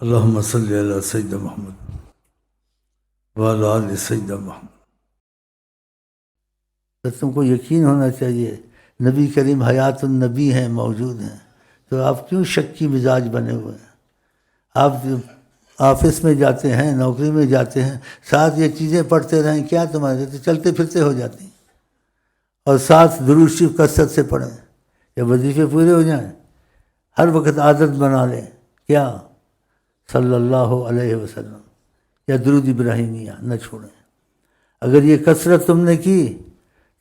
اللہم صلی علی سیدنا محمد وعلی آل سیدنا محمد۔ تو تم کو یقین ہونا چاہیے نبی کریم حیات النبی ہیں، موجود ہیں، تو آپ کیوں شک کی مزاج بنے ہوئے ہیں؟ آپ آفس میں جاتے ہیں، نوکری میں جاتے ہیں، ساتھ یہ چیزیں پڑھتے رہیں، کیا تمہارے تو چلتے پھرتے ہو جاتی ہیں، اور ساتھ درود شریف کثرت سے پڑھیں، یہ وظیفے پورے ہو جائیں، ہر وقت عادت بنا لیں، کیا صلی اللہ علیہ وسلم یا درود ابراہیمیہ نہ چھوڑیں۔ اگر یہ کثرت تم نے کی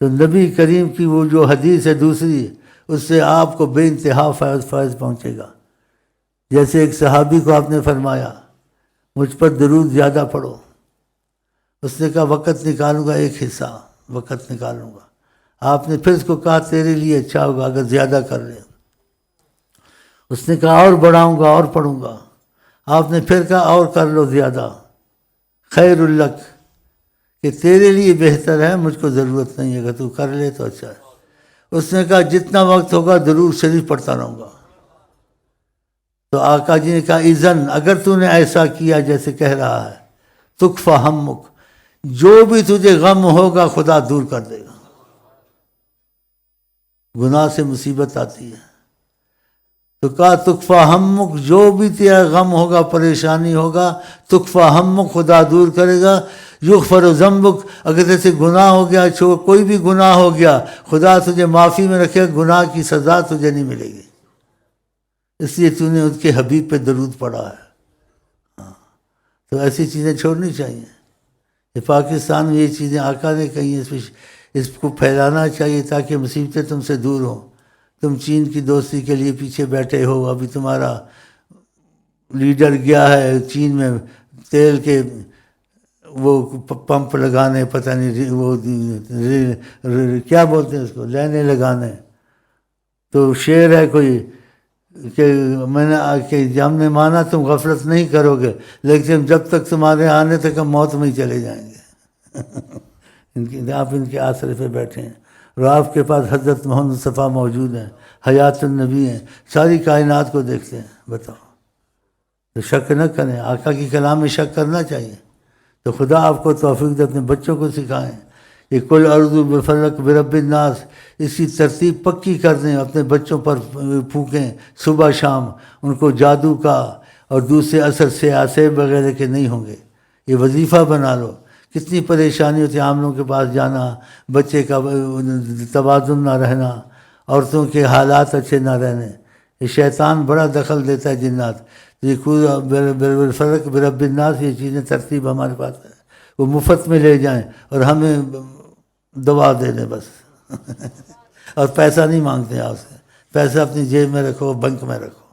تو نبی کریم کی وہ جو حدیث ہے دوسری، اس سے آپ کو بے انتہا فیض پہنچے گا۔ جیسے ایک صحابی کو آپ نے فرمایا مجھ پر درود زیادہ پڑھو، اس نے کہا وقت نکالوں گا، ایک حصہ وقت نکالوں گا۔ آپ نے پھر اس کو کہا تیرے لیے اچھا ہوگا اگر زیادہ کر لیں۔ اس نے کہا اور بڑھاؤں گا اور پڑھوں گا۔ آپ نے پھر کہا اور کر لو زیادہ، خیر الک، کہ تیرے لیے بہتر ہے، مجھ کو ضرورت نہیں ہے، اگر تو کر لے تو اچھا ہے۔ اس نے کہا جتنا وقت ہوگا درود شریف پڑھتا رہوں گا۔ تو آقا جی نے کہا اذن، اگر تو نے ایسا کیا جیسے کہہ رہا ہے، تکفی ہمک، جو بھی تجھے غم ہوگا خدا دور کر دے گا۔ گناہ سے مصیبت آتی ہے تو کہا تکفی ہمک، جو بھی تیرا غم ہوگا، پریشانی ہوگا، تکفی ہمک، خدا دور کرے گا۔ یغفر ذنبک، اگر جیسے گناہ ہو گیا، کوئی بھی گناہ ہو گیا، خدا تجھے معافی میں رکھے، گناہ کی سزا تجھے نہیں ملے گی، اس لیے تو نے اس کے حبیب پہ درود پڑھا ہے۔ ہاں، تو ایسی چیزیں چھوڑنی چاہیے۔ یہ پاکستان میں یہ چیزیں آقا نے کہی ہیں، اس کو پھیلانا چاہیے تاکہ مصیبتیں تم سے دور ہوں۔ تم چین کی دوستی کے لیے پیچھے بیٹھے ہو، ابھی تمہارا لیڈر گیا ہے چین میں تیل کے وہ پمپ لگانے، پتہ نہیں وہ کیا بولتے ہیں اس کو، لینے لگانے۔ تو شعر ہے کوئی کہ ہم نے مانا تم غفلت نہیں کرو گے، لیکن جب تک تمہارے آنے تک ہم موت میں ہی چلے جائیں گے۔ آپ ان کے آسرے پہ بیٹھے ہیں، اور آپ کے پاس حضرت محمد مصطفیٰ موجود ہیں، حیات النبی ہیں، ساری کائنات کو دیکھتے ہیں۔ بتاؤ، تو شک نہ کریں، آقا کی کلام میں شک کرنا چاہیے۔ تو خدا آپ کو توفیق دے، اپنے بچوں کو سکھائیں یہ کل اعوذ بفلق برب الناس، اس کی ترتیب پکی کر دیں، اپنے بچوں پر پھونکیں صبح شام، ان کو جادو کا اور دوسرے اثر سے آسیب وغیرہ کے نہیں ہوں گے۔ یہ وظیفہ بنا لو۔ کتنی پریشانی ہوتی ہے عاملوں کے پاس جانا، بچے کا توازن نہ رہنا، عورتوں کے حالات اچھے نہ رہنے، یہ شیطان بڑا دخل دیتا ہے، جنات۔ یہ فرق برب الناس، یہ چیزیں ترتیب ہمارے پاس ہے، وہ مفت میں لے جائیں اور ہمیں دوا دے دیں بس اور پیسہ نہیں مانگتے آپ سے، پیسہ اپنی جیب میں رکھو، بینک میں رکھو۔